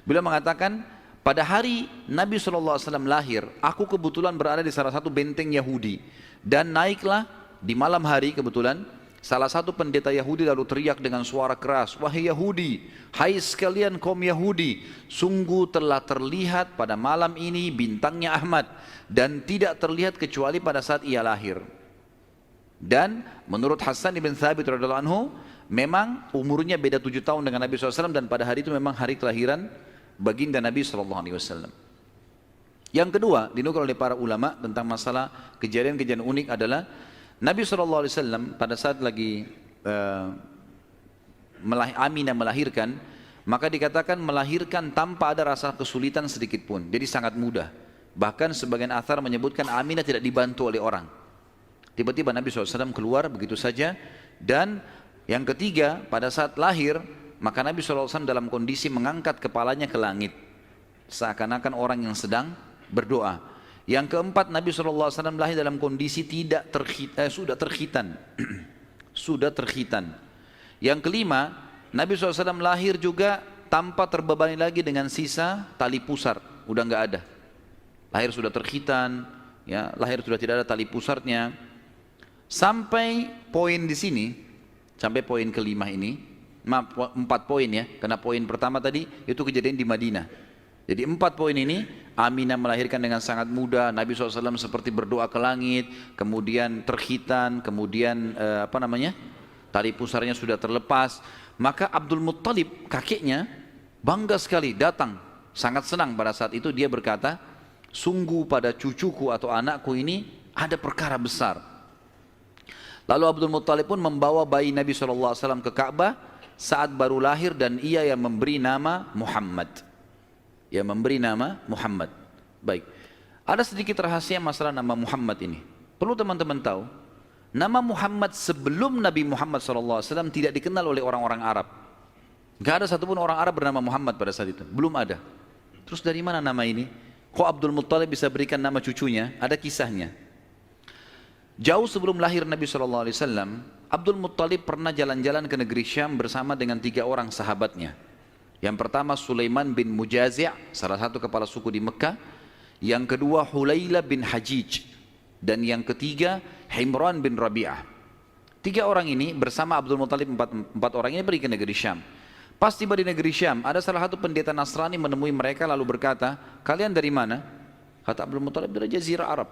Beliau mengatakan, pada hari Nabi SAW lahir, aku kebetulan berada di salah satu benteng Yahudi. Dan naiklah di malam hari kebetulan, salah satu pendeta Yahudi lalu teriak dengan suara keras, wahai Yahudi, hai sekalian kaum Yahudi, sungguh telah terlihat pada malam ini bintangnya Ahmad, dan tidak terlihat kecuali pada saat ia lahir. Dan menurut Hasan ibn Thabit radhiyallahu anhu, memang umurnya beda 7 tahun dengan Nabi SAW, dan pada hari itu memang hari kelahiran baginda Nabi SAW. Yang kedua dinukil oleh para ulama tentang masalah kejadian-kejadian unik adalah Nabi SAW pada saat lagi Aminah melahirkan, maka dikatakan melahirkan tanpa ada rasa kesulitan sedikit pun, jadi sangat mudah. Bahkan sebagian athar menyebutkan Aminah tidak dibantu oleh orang. Tiba-tiba Nabi SAW keluar begitu saja. Dan yang ketiga, pada saat lahir, maka Nabi SAW dalam kondisi mengangkat kepalanya ke langit, seakan-akan orang yang sedang berdoa. Yang keempat, Nabi SAW lahir dalam kondisi sudah terkhitan. Sudah terkhitan. Yang kelima, Nabi SAW lahir juga tanpa terbebani lagi dengan sisa tali pusar, udah nggak ada. Lahir sudah terkhitan, ya, lahir sudah tidak ada tali pusarnya. Sampai poin di sini, sampai poin kelima ini, 4 poin ya, karena poin pertama tadi itu kejadian di Madinah. Jadi 4 poin ini, Aminah melahirkan dengan sangat mudah, Nabi SAW seperti berdoa ke langit, kemudian terkhitan, kemudian tali pusarnya sudah terlepas. Maka Abdul Muttalib, kakeknya, bangga sekali datang, sangat senang pada saat itu. Dia berkata, sungguh pada cucuku atau anakku ini ada perkara besar. Lalu Abdul Muttalib pun membawa bayi Nabi SAW ke Ka'bah saat baru lahir, dan ia yang memberi nama Muhammad. Yang memberi nama Muhammad. Baik, ada sedikit rahasia masalah nama Muhammad ini. Perlu teman-teman tahu, nama Muhammad sebelum Nabi Muhammad SAW tidak dikenal oleh orang-orang Arab. Gak ada satupun orang Arab bernama Muhammad pada saat itu, belum ada. Terus dari mana nama ini? Kok Abdul Muttalib bisa berikan nama cucunya? Ada kisahnya. Jauh sebelum lahir Nabi SAW, Abdul Muttalib pernah jalan-jalan ke negeri Syam bersama dengan 3 orang sahabatnya. Yang pertama Sulaiman bin Mujazi', salah satu kepala suku di Mekah. Yang kedua Hulayla bin Hajij. Dan yang ketiga Himran bin Rabi'ah. 3 orang ini bersama Abdul Muttalib, 4 orang ini pergi ke negeri Syam. Pas tiba di negeri Syam, ada salah satu pendeta Nasrani menemui mereka lalu berkata, kalian dari mana? Kata Abdul Muttalib, dari Jazirah Arab.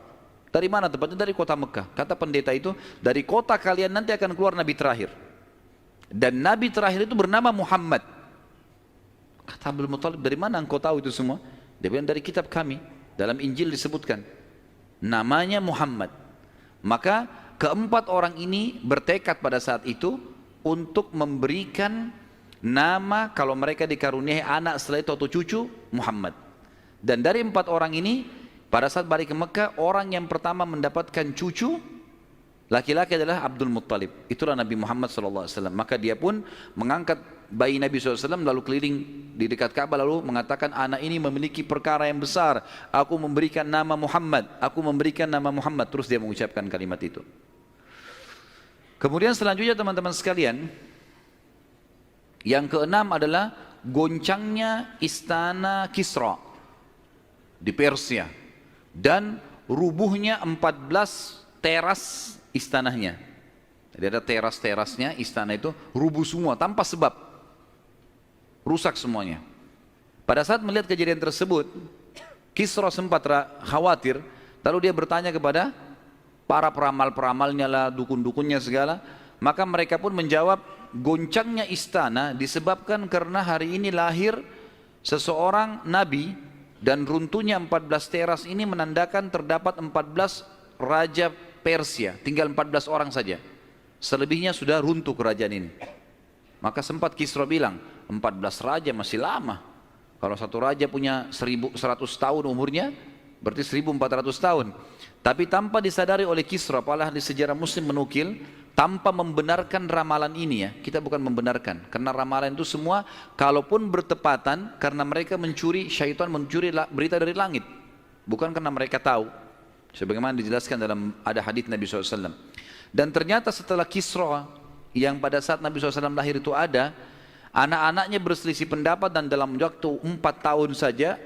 Dari mana tempatnya? Dari kota Mekah. Kata pendeta itu, dari kota kalian nanti akan keluar Nabi terakhir. Dan Nabi terakhir itu bernama Muhammad. Kata Abdul Muttalib, dari mana engkau tahu itu semua? Dia bilang, dari kitab kami. Dalam Injil disebutkan. Namanya Muhammad. Maka keempat orang ini bertekad pada saat itu untuk memberikan nama kalau mereka dikaruniai anak setelah itu atau cucu, Muhammad. Dan dari 4 orang ini, pada saat balik ke Mekah, orang yang pertama mendapatkan cucu laki-laki adalah Abdul Muttalib. Itulah Nabi Muhammad SAW. Maka dia pun mengangkat bayi Nabi SAW lalu keliling di dekat Ka'bah lalu mengatakan, anak ini memiliki perkara yang besar. Aku memberikan nama Muhammad. Aku memberikan nama Muhammad. Terus dia mengucapkan kalimat itu. Kemudian selanjutnya teman-teman sekalian, yang keenam adalah goncangnya istana Kisra di Persia. Dan rubuhnya 14 teras istananya. Jadi ada teras-terasnya istana itu rubuh semua tanpa sebab, rusak semuanya. Pada saat melihat kejadian tersebut, Kisra sempat khawatir, lalu dia bertanya kepada para peramal-peramalnya lah, dukun-dukunnya segala. Maka mereka pun menjawab, goncangnya istana disebabkan karena hari ini lahir seseorang nabi, dan runtuhnya 14 teras ini menandakan terdapat 14 raja Persia, tinggal 14 orang saja. Selebihnya sudah runtuh kerajaan ini. Maka sempat Kisra bilang, 14 raja masih lama. Kalau satu raja punya 1100 tahun umurnya, berarti 1400 tahun. Tapi tanpa disadari oleh Kisra, para ahli sejarah muslim menukil, tanpa membenarkan ramalan ini ya, kita bukan membenarkan, karena ramalan itu semua kalaupun bertepatan karena mereka mencuri, syaitan mencuri berita dari langit, bukan karena mereka tahu, sebagaimana dijelaskan dalam ada hadits Nabi SAW. Dan ternyata setelah Kisra yang pada saat Nabi SAW lahir itu ada Anak-anaknya berselisih pendapat dan dalam waktu 4 tahun saja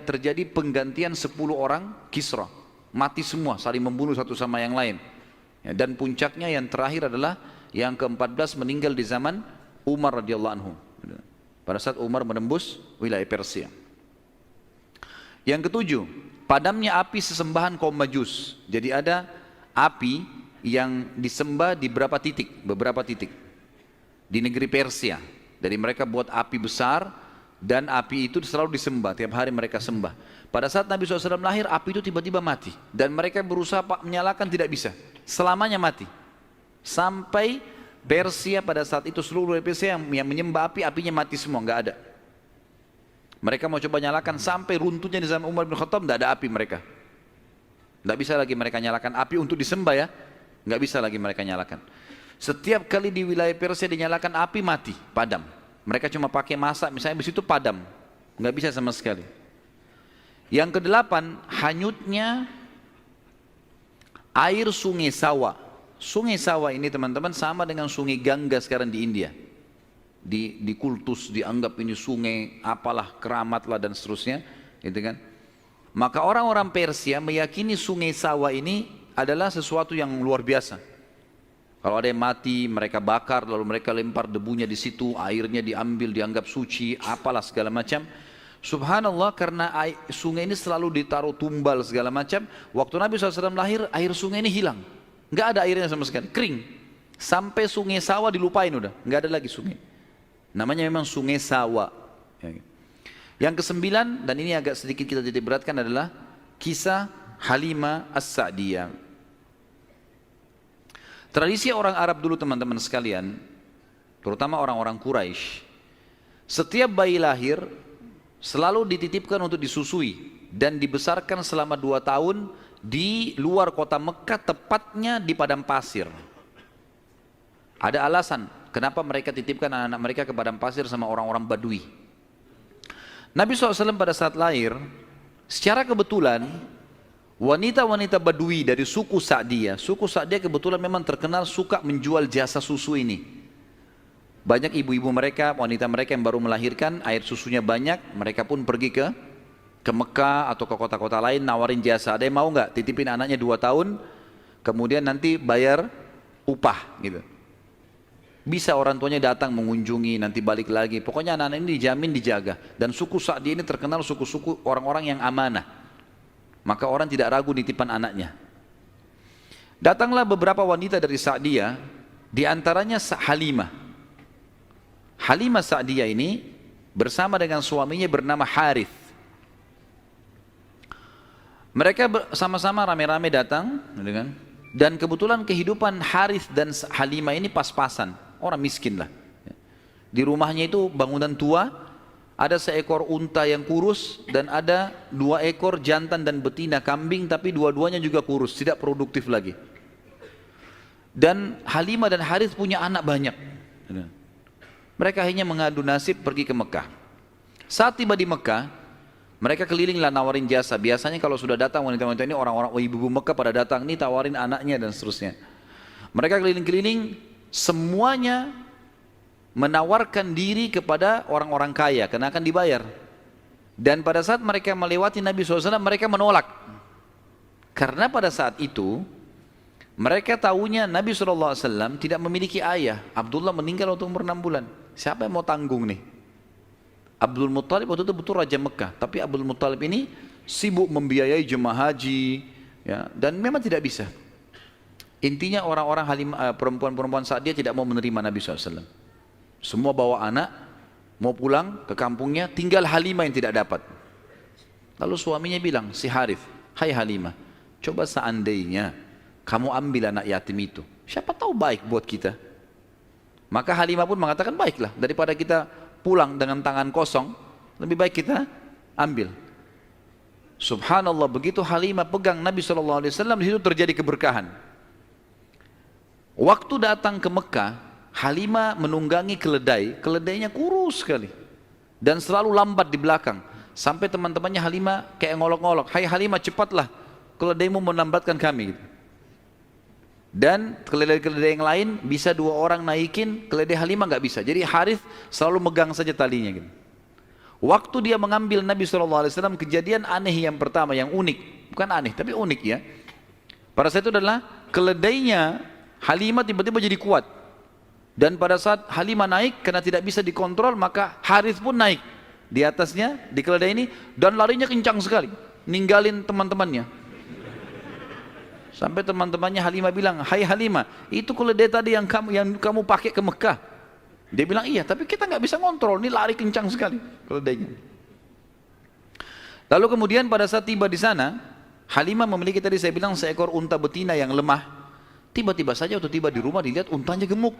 terjadi penggantian 10 orang Kisra. Mati semua, saling membunuh satu sama yang lain. Ya, dan puncaknya yang terakhir adalah yang ke-14 meninggal di zaman Umar radhiyallahu anhu. Pada saat Umar menembus wilayah Persia. Yang ketujuh, padamnya api sesembahan kaum Majus. Jadi ada api yang disembah di beberapa titik di negeri Persia. Jadi mereka buat api besar dan api itu selalu disembah, tiap hari mereka sembah. Pada saat Nabi SAW lahir, api itu tiba-tiba mati dan mereka berusaha menyalakan, tidak bisa, selamanya mati. Sampai Persia pada saat itu seluruh Persia yang menyembah api, apinya mati semua, nggak ada. Mereka mau coba nyalakan sampai runtuhnya di zaman Umar bin Khattab, nggak ada api mereka. Nggak bisa lagi mereka nyalakan api untuk disembah ya, nggak bisa lagi mereka nyalakan. Setiap kali di wilayah Persia dinyalakan api mati, padam. Mereka cuma pakai masak, misalnya di situ padam, nggak bisa sama sekali. Yang kedelapan, hanyutnya air sungai Sawa. Sungai Sawa ini teman-teman sama dengan sungai Gangga sekarang di India. Di kultus dianggap ini sungai apalah, keramat lah dan seterusnya, gitu kan. Maka orang-orang Persia meyakini sungai Sawa ini adalah sesuatu yang luar biasa. Kalau ada yang mati, mereka bakar, lalu mereka lempar debunya di situ, airnya diambil, dianggap suci, apalah segala macam. Subhanallah, karena sungai ini selalu ditaruh tumbal segala macam. Waktu Nabi SAW lahir, air sungai ini hilang. Nggak ada airnya sama sekali, kering. Sampai sungai Sawa dilupain udah, nggak ada lagi sungai. Namanya memang sungai Sawa. Yang kesembilan, dan ini agak sedikit kita titik beratkan adalah kisah Halimah As-Sa'diyah. Tradisi orang Arab dulu teman-teman sekalian, terutama orang-orang Quraisy, setiap bayi lahir selalu dititipkan untuk disusui dan dibesarkan selama 2 tahun di luar kota Mekah, tepatnya di padang pasir. Ada alasan kenapa mereka titipkan anak-anak mereka ke padang pasir sama orang-orang Badui. Nabi SAW pada saat lahir, secara kebetulan wanita-wanita Badui dari suku Sa'diyah kebetulan memang terkenal suka menjual jasa susu ini. Banyak ibu-ibu mereka, wanita mereka yang baru melahirkan, air susunya banyak, mereka pun pergi ke Mekah atau ke kota-kota lain nawarin jasa. Ada yang mau nggak titipin anaknya 2 tahun, kemudian nanti bayar upah gitu. Bisa orang tuanya datang mengunjungi, nanti balik lagi. Pokoknya anak-anak ini dijamin dijaga. Dan suku Sa'diyah ini terkenal suku-suku orang-orang yang amanah. Maka orang tidak ragu nitipan anaknya. Datanglah beberapa wanita dari Sa'diyah, di antaranya Halimah. Halimah Sa'diyah ini bersama dengan suaminya bernama Harith. Mereka sama-sama rame-rame datang, dan kebetulan kehidupan Harith dan Halimah ini pas-pasan, orang miskin lah. Di rumahnya itu bangunan tua, ada seekor unta yang kurus dan ada 2 ekor jantan dan betina kambing, tapi dua-duanya juga kurus, tidak produktif lagi. Dan Halimah dan Harith punya anak banyak. Mereka hanya mengadu nasib pergi ke Mekah. Saat tiba di Mekah, mereka kelilinglah nawarin jasa. Biasanya kalau sudah datang wanita-wanita ini, orang-orang ibu-ibu Mekah pada datang nih tawarin anaknya dan seterusnya. Mereka keliling-keliling, semuanya menawarkan diri kepada orang-orang kaya karena akan dibayar. Dan pada saat mereka melewati Nabi SAW, mereka menolak. Karena pada saat itu mereka tahunya Nabi SAW tidak memiliki ayah. Abdullah meninggal waktu umur 6 bulan. Siapa yang mau tanggung nih? Abdul Muttalib waktu itu betul Raja Mekah, tapi Abdul Muttalib ini sibuk membiayai jemaah haji, ya, dan memang tidak bisa. Intinya orang-orang perempuan-perempuan saat dia tidak mau menerima Nabi SAW. Semua bawa anak, mau pulang ke kampungnya, tinggal Halimah yang tidak dapat. Lalu suaminya bilang, si Harith, hai Halimah, coba seandainya kamu ambil anak yatim itu, siapa tahu baik buat kita. Maka Halimah pun mengatakan, baiklah, daripada kita pulang dengan tangan kosong, lebih baik kita ambil. Subhanallah, begitu Halimah pegang Nabi SAW, di situ terjadi keberkahan. Waktu datang ke Mekah, Halimah menunggangi keledainya kurus sekali dan selalu lambat di belakang, sampai teman-temannya Halimah kayak ngolok-ngolok, hai Halimah cepatlah, keledaimu melambatkan kami. Dan keledai-keledai yang lain bisa 2 orang naikin, keledai Halimah nggak bisa. Jadi Harith selalu megang saja talinya gitu. Waktu dia mengambil Nabi SAW, kejadian aneh yang pertama, yang unik. Bukan aneh, tapi unik ya. Pada saat itu adalah keledainya Halimah tiba-tiba jadi kuat. Dan pada saat Halimah naik, karena tidak bisa dikontrol, maka Harith pun naik di atasnya, di keledai ini, dan larinya kencang sekali, ninggalin teman-temannya. Sampai teman-temannya Halimah bilang, "Hai Halimah, itu keledai tadi yang kamu pakai ke Mekah." Dia bilang, "Iya, tapi kita nggak bisa kontrol, ini lari kencang sekali keledainya." Lalu kemudian pada saat tiba di sana, Halimah memiliki tadi saya bilang seekor unta betina yang lemah. Tiba-tiba saja waktu tiba di rumah dilihat untanya gemuk.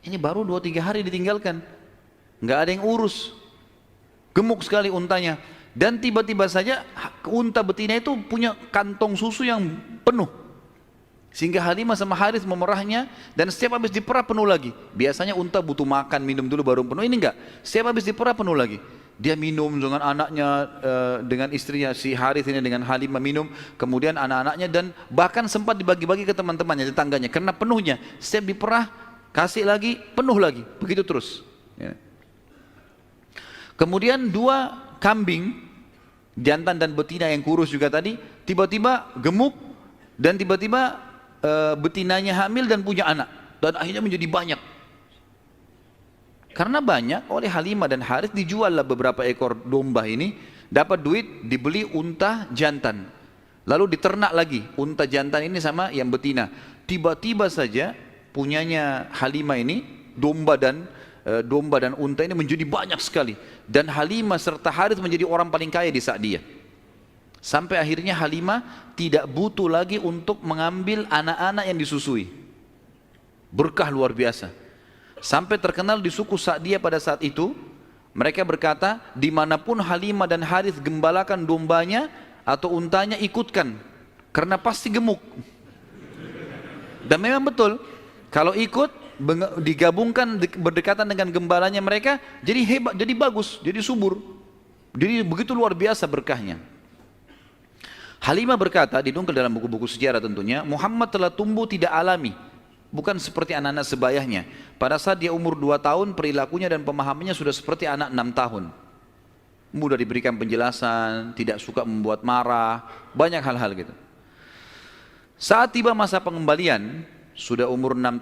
Ini baru 2-3 hari ditinggalkan, nggak ada yang urus, gemuk sekali untanya. Dan tiba-tiba saja unta betina itu punya kantong susu yang penuh. Sehingga Halimah sama Harith memerahnya, dan setiap habis diperah penuh lagi. Biasanya unta butuh makan, minum dulu baru penuh, ini enggak. Setiap habis diperah penuh lagi. Dia minum dengan anaknya, dengan istrinya, si Harith ini dengan Halimah minum, kemudian anak-anaknya, dan bahkan sempat dibagi-bagi ke teman-temannya, tetangganya. Karena penuhnya, setiap diperah, kasih lagi, penuh lagi. Begitu terus. Ya. Kemudian 2 kambing, jantan dan betina yang kurus juga tadi, tiba-tiba gemuk, dan tiba-tiba betinanya hamil dan punya anak, dan akhirnya menjadi banyak. Karena banyak, oleh Halimah dan Harith dijuallah beberapa ekor domba ini, dapat duit, dibeli unta jantan, lalu diternak lagi unta jantan ini sama yang betina. Tiba-tiba saja punyanya Halimah ini domba dan unta ini menjadi banyak sekali, dan Halimah serta Harith menjadi orang paling kaya di saat dia. Sampai akhirnya Halimah tidak butuh lagi untuk mengambil anak-anak yang disusui. Berkah luar biasa. Sampai terkenal di suku Sa'diyah pada saat itu, mereka berkata, dimanapun Halimah dan Harith gembalakan dombanya atau untanya, ikutkan, karena pasti gemuk. Dan memang betul, kalau ikut digabungkan berdekatan dengan gembalanya mereka, jadi hebat, jadi bagus, jadi subur, jadi begitu luar biasa berkahnya. Halimah berkata, dinukil dalam buku-buku sejarah tentunya, Muhammad telah tumbuh tidak alami, bukan seperti anak-anak sebayahnya. Pada saat dia umur 2 tahun, perilakunya dan pemahamannya sudah seperti anak 6 tahun. Mudah diberikan penjelasan, tidak suka membuat marah, banyak hal-hal gitu. Saat tiba masa pengembalian, sudah umur 2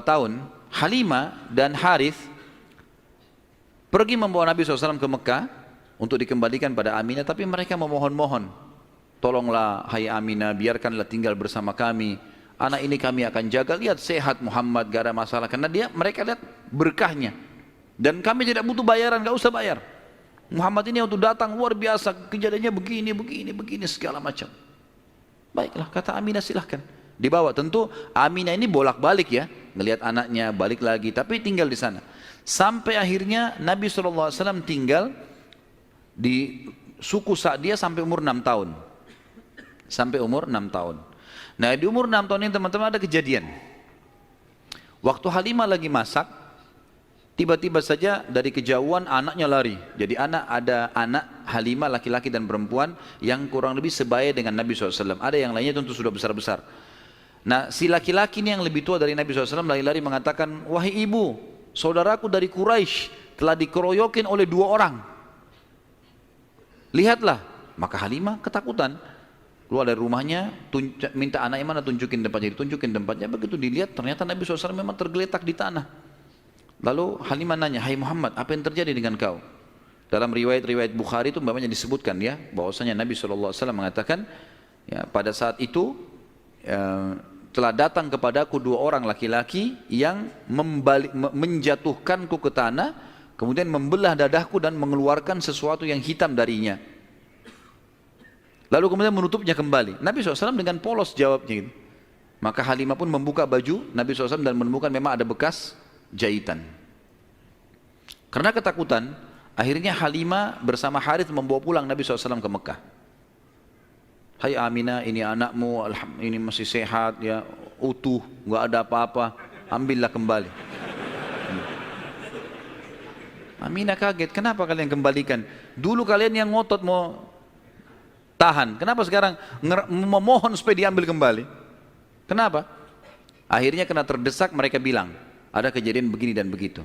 tahun, Halimah dan Harith pergi membawa Nabi SAW ke Mekah untuk dikembalikan pada Aminah, tapi mereka memohon-mohon, tolonglah hai Aminah, biarkanlah tinggal bersama kami, anak ini kami akan jaga, lihat sehat Muhammad, gak ada masalah, karena mereka lihat berkahnya, dan kami tidak butuh bayaran, gak usah bayar. Muhammad ini waktu datang luar biasa, kejadiannya begini segala macam. Baiklah, kata Aminah, silahkan dibawa. Tentu Aminah ini bolak-balik ya, ngelihat anaknya, balik lagi, tapi tinggal di sana. Sampai akhirnya Nabi SAW tinggal di suku Sa'diyah sampai umur 6 tahun. Sampai umur 6 tahun. Nah, di umur 6 tahun ini teman-teman ada kejadian. Waktu Halimah lagi masak, tiba-tiba saja dari kejauhan anaknya lari. Jadi ada anak Halimah laki-laki dan perempuan yang kurang lebih sebaya dengan Nabi SAW. Ada yang lainnya tentu sudah besar-besar. Nah, si laki-laki ini yang lebih tua dari Nabi SAW lari-lari mengatakan, wahai ibu, saudaraku dari Quraisy telah dikeroyokin oleh 2 orang. Lihatlah. Maka Halimah ketakutan, keluar dari rumahnya, minta anaknya mana, tunjukin tempatnya, ditunjukin tempatnya. Begitu dilihat, ternyata Nabi SAW memang tergeletak di tanah. Lalu Halimah nanya, hai Muhammad, apa yang terjadi dengan kau? Dalam riwayat-riwayat Bukhari itu umpamanya disebutkan ya, bahwasanya Nabi SAW mengatakan, ya, pada saat itu telah datang kepadaku 2 orang laki-laki yang menjatuhkanku ke tanah, kemudian membelah dadahku dan mengeluarkan sesuatu yang hitam darinya. Lalu kemudian menutupnya kembali. Nabi SAW dengan polos jawabnya gitu. Maka Halimah pun membuka baju Nabi SAW dan menemukan memang ada bekas jahitan. Karena ketakutan, akhirnya Halimah bersama Harith membawa pulang Nabi SAW ke Mekah. Hai Aminah, ini anakmu, ini masih sehat ya, utuh, nggak ada apa-apa, ambillah kembali. Aminah kaget, kenapa kalian kembalikan? Dulu kalian yang ngotot mau tahan, kenapa sekarang memohon supaya diambil kembali? Kenapa? Akhirnya karena terdesak mereka bilang, ada kejadian begini dan begitu.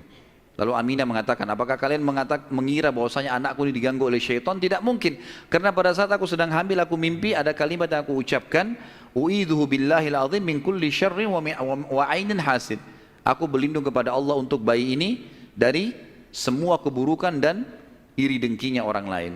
Lalu Aminah mengatakan, apakah kalian mengira bahwasanya anakku ini diganggu oleh syaitan? Tidak mungkin. Karena pada saat aku sedang hamil, aku mimpi ada kalimat yang aku ucapkan, u'idhuhu billahil azim min kulli syarrin wa ainin hasid. Aku berlindung kepada Allah untuk bayi ini dari semua keburukan dan iri dengkinya orang lain.